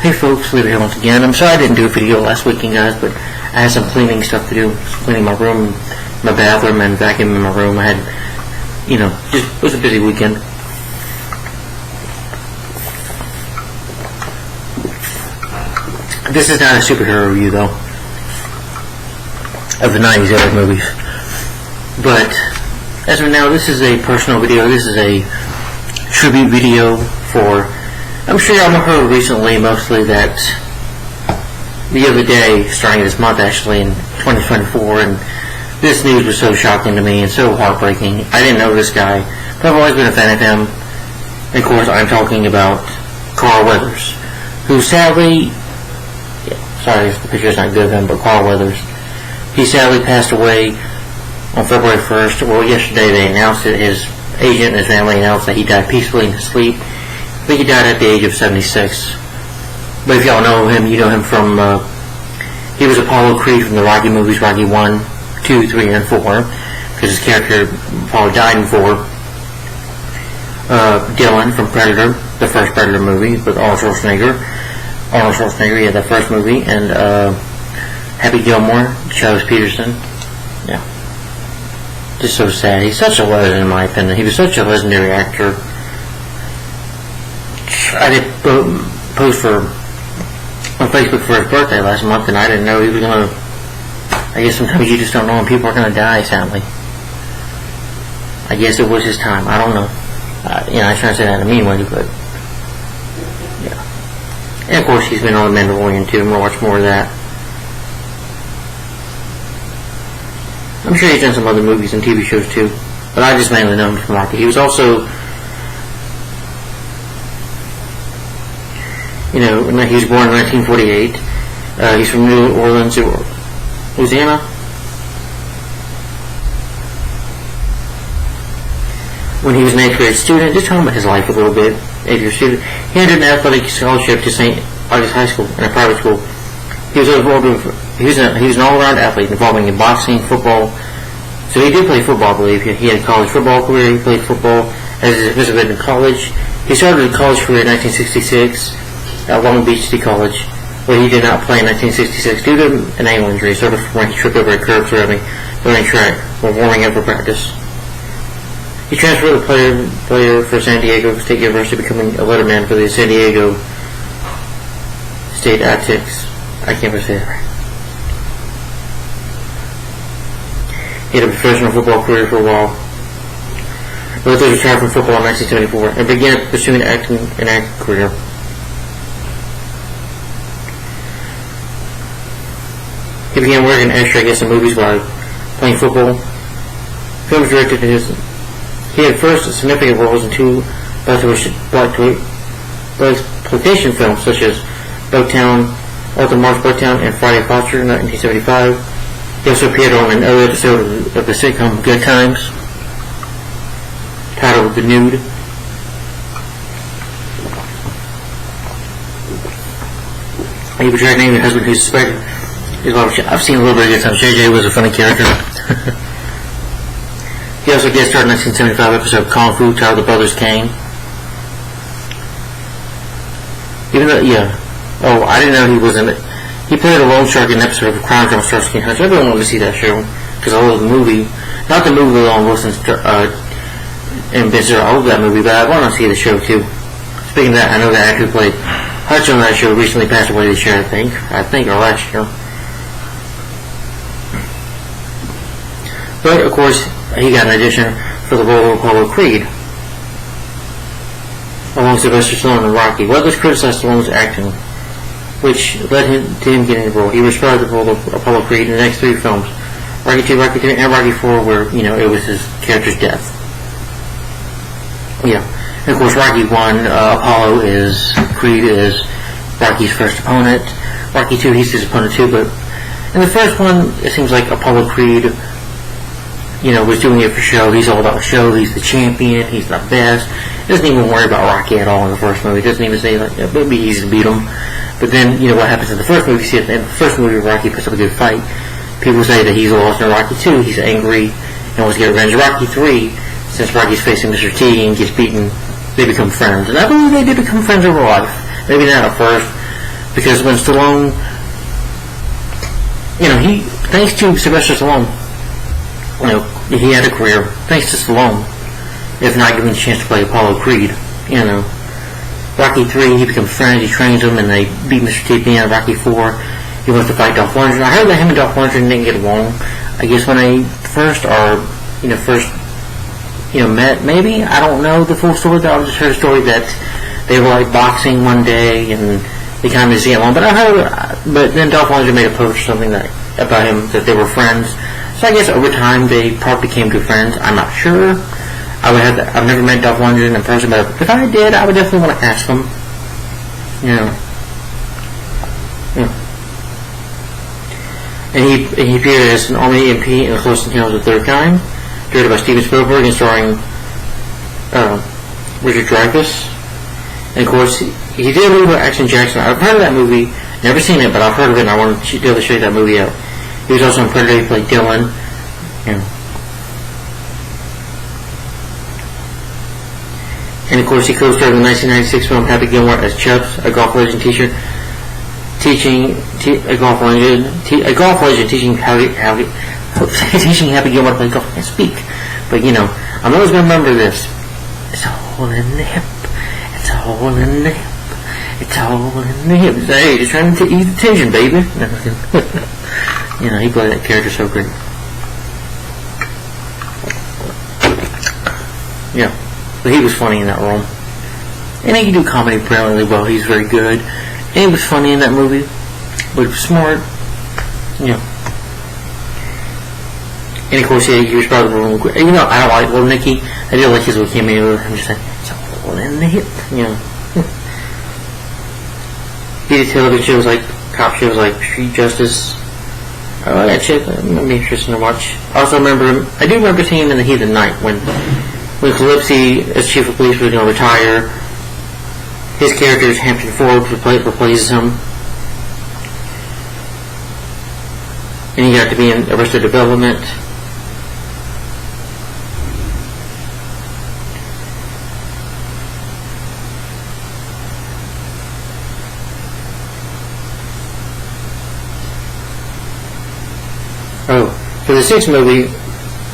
Hey folks, Leader here once again. I'm sorry I didn't do a video last weekend, guys, but I had some cleaning stuff to do. Cleaning my room, my bathroom, and vacuuming my room. I had, it was a busy weekend. This is not a superhero review, though, of the 90s era movies. But, as of now, this is a personal video. This is a tribute video for... I'm sure y'all heard recently, mostly, that the other day, starting this month actually, in 2024, and this news was so shocking to me and so heartbreaking. I didn't know this guy, but I've always been a fan of him. And of course, I'm talking about Carl Weathers, who sadly, sorry if the picture's not good of him, but Carl Weathers, he sadly passed away on February 1st. Well, yesterday they announced it. His agent and his family announced that he died peacefully in his sleep. I think he died at the age of 76. But if y'all know him, you know him from, he was Apollo Creed from the Rocky movies, Rocky 1, 2, 3, and 4, because his character Apollo died in 4. Dillion from Predator, the first Predator movie, with Arnold Schwarzenegger, yeah, the first movie, and Happy Gilmore, Chubbs Peterson, yeah. Just so sad. He's such a legend in my opinion. He was such a legendary actor. I did post on Facebook for his birthday last month, and I didn't know he was going to... I guess sometimes you just don't know when people are going to die, sadly. I guess it was his time. I don't know. I try to say that in a mean way, but... yeah. And of course, he's been on the Mandalorian too, and we'll watch more of that. I'm sure he's done some other movies and TV shows too, but I just mainly know him from Rocky. He was also... he was born in 1948. He's from New Orleans, Louisiana. When he was an 8th grade student, just tell him about his life a little bit. 8th grade student, he had an athletic scholarship to St. August High School, in a private school. He was an all-around athlete involving in boxing, football. So he did play football, I believe. He had a college football career. He played football as a participant in college. He started his college career in 1966. At Long Beach City College, where he did not play in 1966 due to an ankle injury suffered when he tripped over a curb during track while warming up for practice. He transferred to player for San Diego State University, becoming a letterman for the San Diego State Athletics. I can't even say that right. He had a professional football career for a while. Weathers retired from football in 1974 and began pursuing an acting career. He began working extra, in movies while playing football. Films directed to his... He had first significant roles in 2 blaxploitation films, such as Bucktown, Arthur Marx Bucktown, and Friday Foster in 1975. He also appeared on an early episode of the sitcom Good Times, titled The Nude. He portrayed named the husband who's suspected. I've seen a little bit of Good Times. JJ was a funny character. He also guest starred in 1975 episode of Kung Fu titled The Brothers Kane. Even though, I didn't know he was in it. He played a loan shark in an episode of Crown Drum Starsky and Hutch. I've been wanting to see that show because I love the movie. Not the movie with Owen Wilson and Ben Stiller. I love that movie, but I want to see the show too. Speaking of that, I know that actor who played Hutch on that show recently passed away this year, I think, or last year. But, of course, he got an audition for the role of Apollo Creed, along with Sylvester Stallone and Rocky. Weathers criticized Stallone's acting, which led to him getting the role. He described the role of Apollo Creed in the next 3 films, Rocky 2, Rocky 3, and Rocky 4, where, it was his character's death. Yeah. And, of course, Rocky 1, Creed is Rocky's first opponent. Rocky 2, he's his opponent too, but in the first one, it seems like Apollo Creed was doing it for show. He's all about show. He's the champion. He's the best. He doesn't even worry about Rocky at all in the first movie. He doesn't even say, it would be easy to beat him. But then, what happens in the first movie, you see at the end of the first movie, Rocky puts up a good fight. People say that he's lost in Rocky 2. He's angry and wants to get revenge. Rocky 3, since Rocky's facing Mr. T and gets beaten, they become friends. And I believe they did become friends over life. Maybe not at first, Because when Stallone, thanks to Sylvester Stallone, he had a career thanks to Stallone. If not given a chance to play Apollo Creed, Rocky 3, he becomes friends, he trains them, and they beat Mr. T at the end. Rocky 4, he wants to fight Dolph Lundgren. I heard that him and Dolph Lundgren didn't get along. I guess when they first met, maybe? I don't know the full story, though. I just heard a story that they were like boxing one day, and they kind of didn't get along. But then Dolph Lundgren made a post or something about him, that they were friends. So I guess over time they probably became good friends. I'm not sure. I've never met Dolph Lundgren in person, but if I did, I would definitely want to ask him. And he appeared as an Army MP in Close Encounters of the Third Kind, directed by Steven Spielberg and starring Richard Dreyfuss. And of course, he did a movie with Action Jackson. I've heard of that movie, never seen it, but I've heard of it, and I wanted to be able to show you that movie out. He was also in Predator. He played Dillion. And of course, he co-starred in the 1996 film Happy Gilmore as Chubbs, a golf legend teaching teaching Happy Gilmore to play golf. I can't speak, but I'm always going to remember this. It's all in the hip. It's all in the hip. It's all in the hip. Hey, just trying to ease the tension, baby. He played that character so great. Yeah. But he was funny in that role. And he can do comedy brilliantly well. He's very good. And he was funny in that movie. But he was smart. And of course, he was probably the one. Even though I don't like Little Nicky, I do like his little cameo. I'm just like, it's all in the hip. He did television shows like cop shows like Street Justice. Oh, that shit. That might be interesting to watch. I also I do remember seeing him in The Heat of the Night when Calypso, as chief of police, was going to retire. His character, Hampton Forbes, replaces him. And he got to be in Arrested Development. For the sixth movie,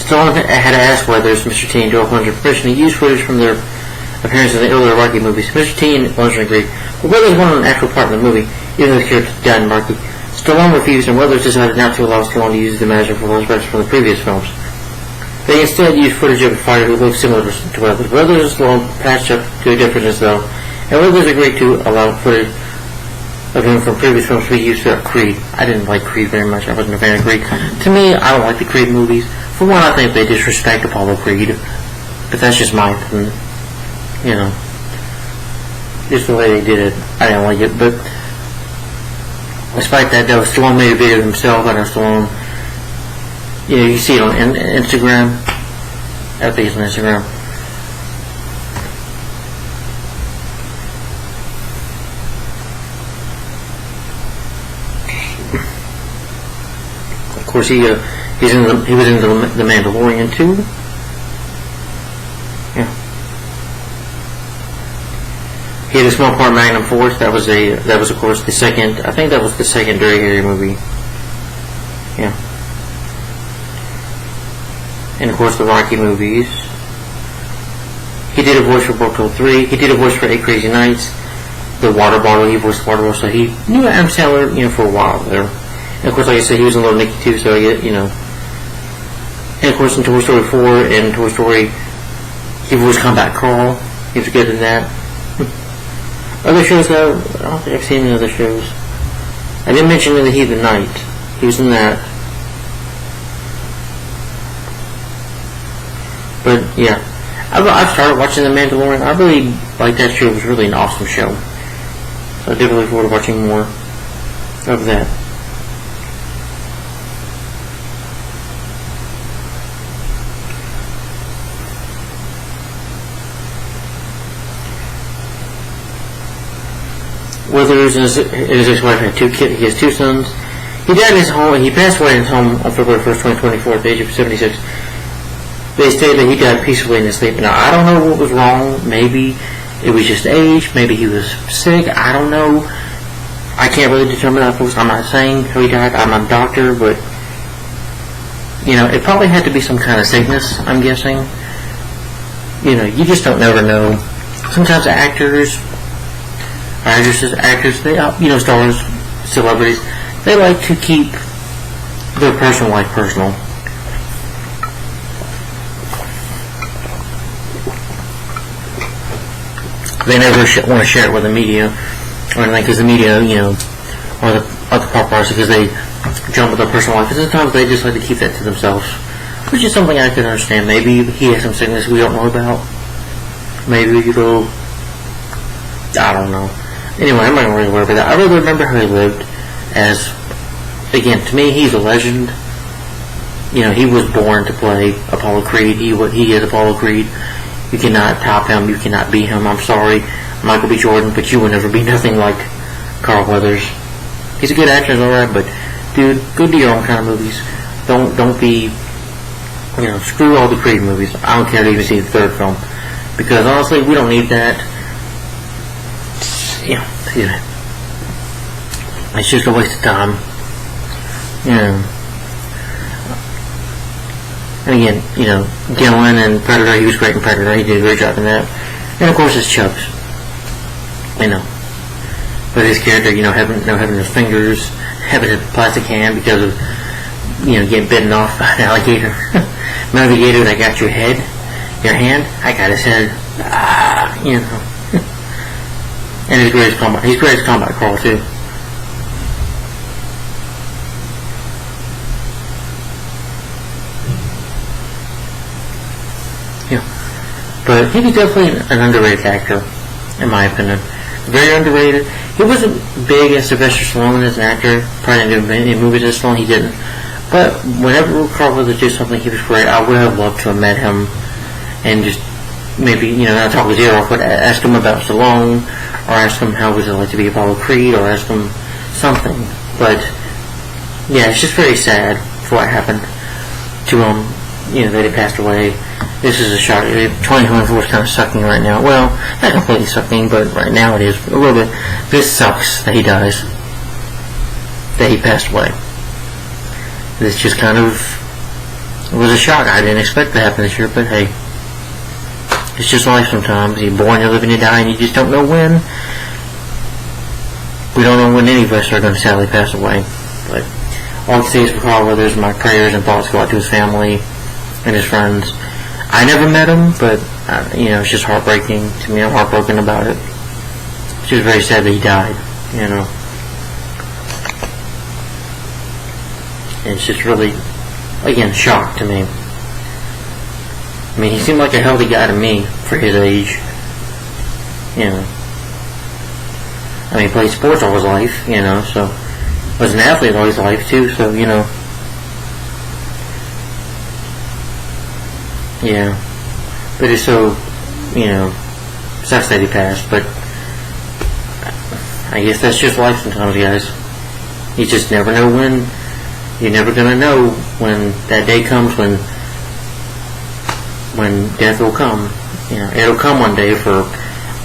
Stallone had asked whether Mr. T and Dolph Lundgren permission to use footage from their appearance in the earlier Rocky movies. Mr. T and Lundgren agreed, but Weathers wanted an actual part in the movie, even though the character died in Rocky. Stallone refused, and Weathers decided not to allow Stallone to use the manager for those parts from the previous films. They instead used footage of a fighter who looked similar to Weathers. Weathers and Stallone patched up to a difference, though, and Weathers agreed to allow footage of him from previous films to be used throughout Creed. I didn't like Creed very much. I wasn't a fan of Creed. To me, I don't like the Creed movies. For one, I think they disrespect Apollo Creed. But that's just my opinion. Just the way they did it. I didn't like it. But despite that, though, Stallone made a video of himself. I know Stallone. You see it on Instagram. I think it's on Instagram. Of course, he was in the Mandalorian too. Yeah. He had a small part in Magnum Force. That was of course the second. I think that was the second Dirty Harry movie. Yeah. And of course the Rocky movies. He did a voice for World War 3. He did a voice for 8 Crazy Nights. The Water Bottle. He voiced the Water Bottle. So he knew Adam Sandler, for a while there. And of course, like I said, he was in Little Nicky too, so And of course, in Toy Story 4 and Toy Story, he voiced Combat Carl. He was good in that. Other shows, though, I don't think I've seen any other shows. I didn't mention In the Heat of the Night. He was in that. But, yeah. I've started watching The Mandalorian. I really like that show. It was really an awesome show. So I definitely look forward to watching more of that. Weathers and his ex-wife had 2 kids. He has 2 sons. He died in his home. He passed away in his home on February 1st, 2024, at the age of 76. They stated that he died peacefully in his sleep. Now, I don't know what was wrong. Maybe it was just age. Maybe he was sick. I don't know. I can't really determine that, folks. I'm not saying how he died. I'm not a doctor, but it probably had to be some kind of sickness, I'm guessing. You just don't never know. Sometimes actors, actresses, they, stars, celebrities, they like to keep their personal life personal. They never want to share it with the media or anything, because the media, or the paparazzi, because they jump with their personal life. Because sometimes they just like to keep that to themselves, which is something I can understand. Maybe he has some sickness we don't know about. Maybe I don't know. Anyway, I'm not going to really worry about that. I really remember how he lived as, again, to me, he's a legend. He was born to play Apollo Creed. He is Apollo Creed. You cannot top him. You cannot beat him. I'm sorry, Michael B. Jordan, but you will never be nothing like Carl Weathers. He's a good actor, alright, but dude, go do your own kind of movies. Don't be, screw all the Creed movies. I don't care to even see the third film, because honestly, we don't need that. It's just a waste of time. And again, Dillion and Predator, he was great in Predator. He did a great job in that. And of course, it's Chubbs. But his character, having his fingers, having a plastic hand because of, getting bitten off by an alligator. Remember the gator that got your head, your hand? I got his head. And he's great as combat Carl too. But he was definitely an underrated actor, in my opinion. Very underrated. He wasn't big as Sylvester Stallone as an actor. Probably didn't do any movies as Stallone, he didn't. But whenever Carl Weathers did something, he was great. I would have loved to have met him and just maybe, not talk his ear off, but ask him about Stallone, or ask him how was it like to be Apollo Creed, or ask him something. But yeah, it's just very sad for what happened to him. That he passed away. This is a shock. 2024 is kind of sucking right now. Well, not completely sucking, but right now it is a little bit. This sucks that he dies. That he passed away. This just kind of was a shock. I didn't expect that to happen this year, but hey, it's just life sometimes. You're born, you live, and you die, and you just don't know when. We don't know when any of us are going to sadly pass away. But all I can say is for Carl Weathers, my prayers and thoughts go out to his family and his friends. I never met him, but it's just heartbreaking to me. I'm heartbroken about it. It's just very sad that he died. And it's just really, again, shock to me. I mean, he seemed like a healthy guy to me for his age. I mean, he played sports all his life. So was an athlete all his life too. So yeah, but it's so, sucks that he passed, but I guess that's just life sometimes, guys. You just never know when, you're never gonna know when that day comes when death will come. It'll come one day for,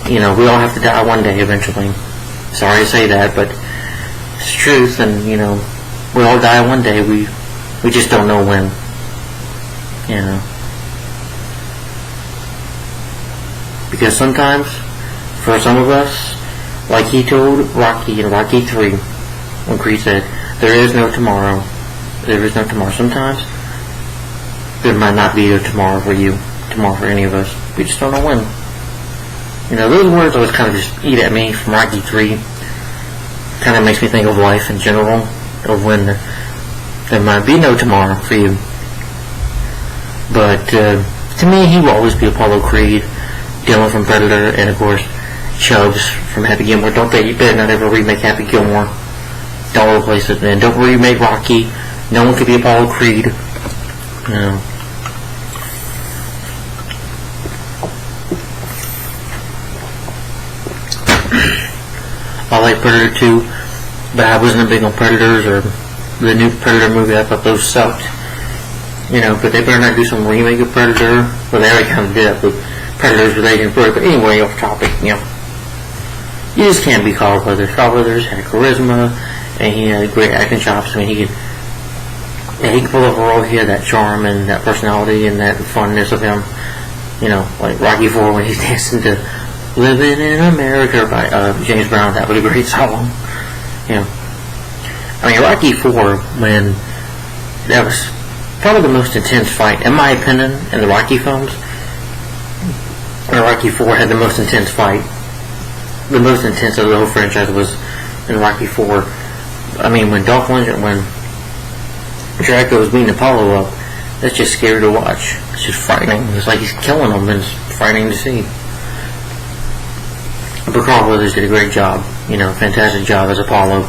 we all have to die one day eventually. Sorry to say that, but it's the truth, and, we all die one day, we just don't know when, Because sometimes, for some of us, like he told Rocky in Rocky 3, when Creed said, there is no tomorrow. There is no tomorrow. Sometimes, there might not be a tomorrow for you, tomorrow for any of us. We just don't know when. Those words always kind of just eat at me from Rocky 3. Kind of makes me think of life in general, of when there might be no tomorrow for you. But, to me, he will always be Apollo Creed, Dillion from Predator, and of course Chubbs from Happy Gilmore. You better not ever remake Happy Gilmore. Don't replace it, and don't remake Rocky. No one could be Apollo Creed. I like Predator 2, but I wasn't big on Predators or the new Predator movie. I thought those sucked. But they better not do some remake of Predator. Well, they already kind of did that with Predators with Agent Brody. But anyway, off topic, you just can't beat Carl Weathers. Carl Weathers had charisma, and he had great acting chops. I mean, he could pull off a role. He had that charm and that personality and that funness of him. You know, like Rocky IV when he's dancing to "Living in America" by James Brown. That was a great song. You know, I mean, Rocky IV, when that was probably the most intense fight, in my opinion, in the Rocky films. Rocky IV had the most intense fight. The most intense of the whole franchise was in Rocky IV. I mean, when Draco was beating Apollo up, that's just scary to watch. It's just frightening. It's like he's killing them, and it's frightening to see. But Carl Weathers did a great job. You know, fantastic job as Apollo.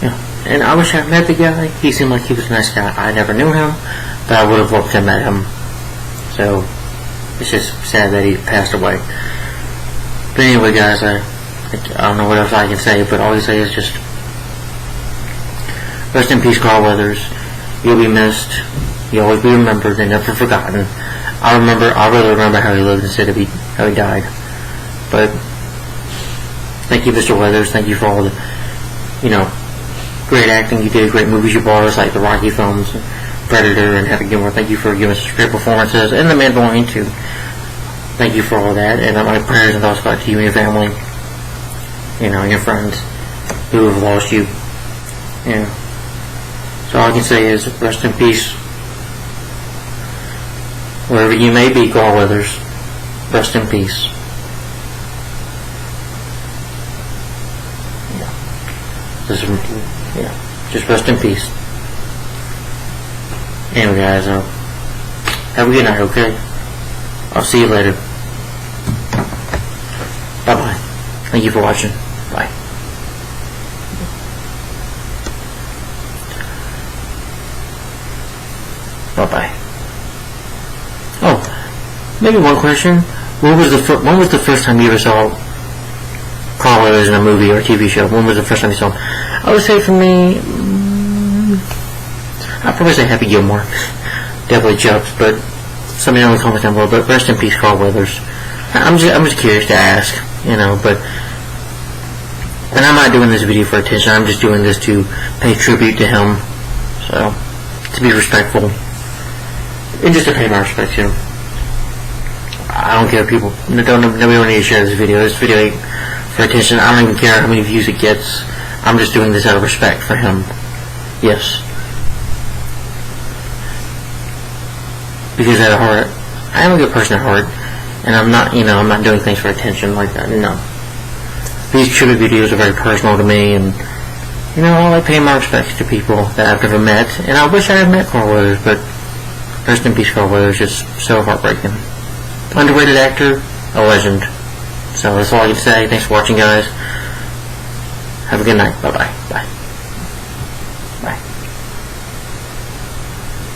Yeah. And I wish I met the guy. He seemed like he was a nice guy. I never knew him, but I would have loved to have met him. So, it's just sad that he passed away. But anyway, guys, I don't know what else I can say, but all I can say is just rest in peace, Carl Weathers. You'll be missed. You'll always be remembered and never forgotten. I really remember how he lived instead of how he died. But thank you, Mr. Weathers. Thank you for all the, great acting you did, great movies you brought us, like the Rocky films, Predator, and Happy Gilmore. Thank you for giving us great performances, and The Mandalorian too. Thank you for all that, and my prayers and thoughts go out to you and your family, and your friends who have lost you. So all I can say is rest in peace. Wherever you may be, Carl Weathers, rest in peace. Just rest in peace. Anyway, guys, have a good night, okay? I'll see you later. Bye-bye. Thank you for watching. Bye. Bye-bye. Oh, maybe one question. When was the first time you ever saw Carl Weathers in a movie or a TV show? When was the first time you saw him? I would say for me, I'd probably say Happy Gilmore. Definitely Chubbs, but somebody in the comments down below. But rest in peace, Carl Weathers. I'm just curious to ask, but and I'm not doing this video for attention. I'm just doing this to pay tribute to him, so to be respectful and just to pay my respect to him. I don't care if people nobody don't need to share this video. This video ain't for attention. I don't even care how many views it gets. I'm just doing this out of respect for him. Yes. Because at heart, I am a good person at heart, and I'm not doing things for attention like that. No. These tribute videos are very personal to me, and I like paying my respects to people that I've never met, and I wish I had met Carl Weathers, but rest in peace, Carl Weathers. Just so heartbreaking. Underrated actor, a legend. So that's all I can say. Thanks for watching, guys. Have a good night. Bye-bye. Bye.